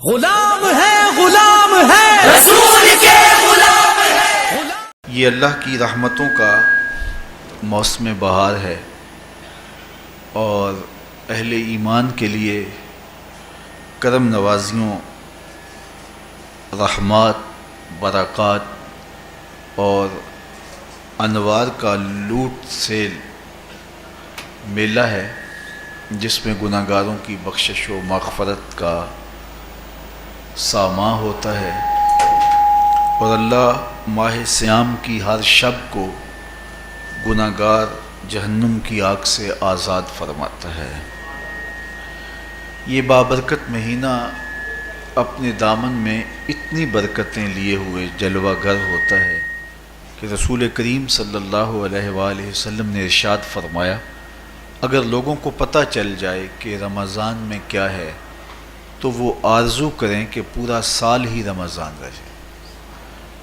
غلام ہے رسول کے غلام ہے۔ یہ اللہ کی رحمتوں کا موسم بہار ہے اور اہل ایمان کے لیے کرم نوازیوں، رحمات، برکات اور انوار کا لوٹ سے میلہ ہے، جس میں گناہ گاروں کی بخشش و مغفرت کا ساماں ہوتا ہے، اور اللہ ماہ صیام کی ہر شب کو گناہ گار جہنم کی آگ سے آزاد فرماتا ہے۔ یہ بابرکت مہینہ اپنے دامن میں اتنی برکتیں لیے ہوئے جلوہ گر ہوتا ہے کہ رسول کریم صلی اللہ علیہ وآلہ وسلم نے ارشاد فرمایا، اگر لوگوں کو پتہ چل جائے کہ رمضان میں کیا ہے تو وہ آرزو کریں کہ پورا سال ہی رمضان رہے۔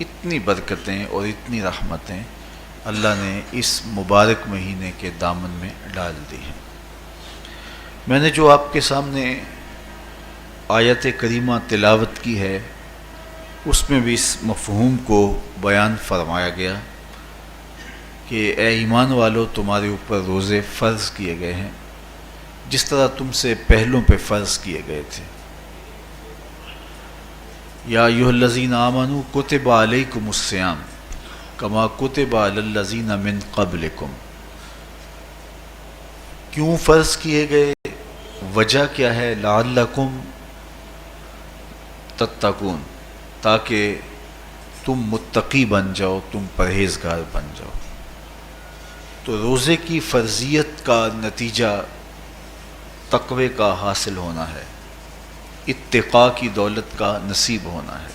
اتنی برکتیں اور اتنی رحمتیں اللہ نے اس مبارک مہینے کے دامن میں ڈال دی ہیں۔ میں نے جو آپ کے سامنے آیت کریمہ تلاوت کی ہے، اس میں بھی اس مفہوم کو بیان فرمایا گیا کہ اے ایمان والو، تمہارے اوپر روزے فرض کیے گئے ہیں جس طرح تم سے پہلوں پہ فرض کیے گئے تھے۔ یا ایھا الذین آمنوا کتب علیکم الصیام کما کتب علی الذین من قبلکم۔ کیوں فرض کیے گئے؟ وجہ کیا ہے؟ لعلکم تتقون، تاکہ تم متقی بن جاؤ، تم پرہیزگار بن جاؤ۔ تو روزے کی فرضیت کا نتیجہ تقوی کا حاصل ہونا ہے، اتقاء کی دولت کا نصیب ہونا ہے۔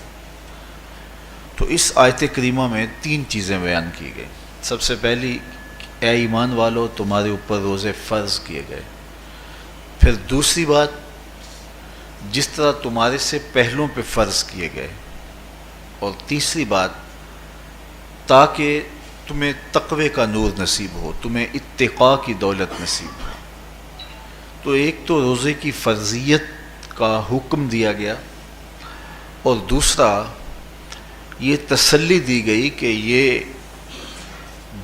تو اس آیت کریمہ میں تین چیزیں بیان کی گئی۔ سب سے پہلی، اے ایمان والو، تمہارے اوپر روزے فرض کیے گئے۔ پھر دوسری بات، جس طرح تمہارے سے پہلوں پہ فرض کیے گئے۔ اور تیسری بات، تاکہ تمہیں تقوی کا نور نصیب ہو، تمہیں اتقاء کی دولت نصیب ہو۔ تو ایک تو روزے کی فرضیت کا حکم دیا گیا، اور دوسرا یہ تسلی دی گئی کہ یہ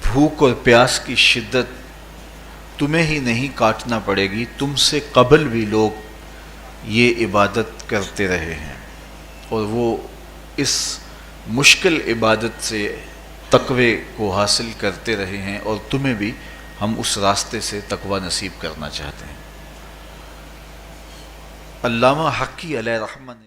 بھوک اور پیاس کی شدت تمہیں ہی نہیں کاٹنا پڑے گی، تم سے قبل بھی لوگ یہ عبادت کرتے رہے ہیں، اور وہ اس مشکل عبادت سے تقوی کو حاصل کرتے رہے ہیں، اور تمہیں بھی ہم اس راستے سے تقوی نصیب کرنا چاہتے ہیں۔ علامہ حقی علیہ رحمہ نے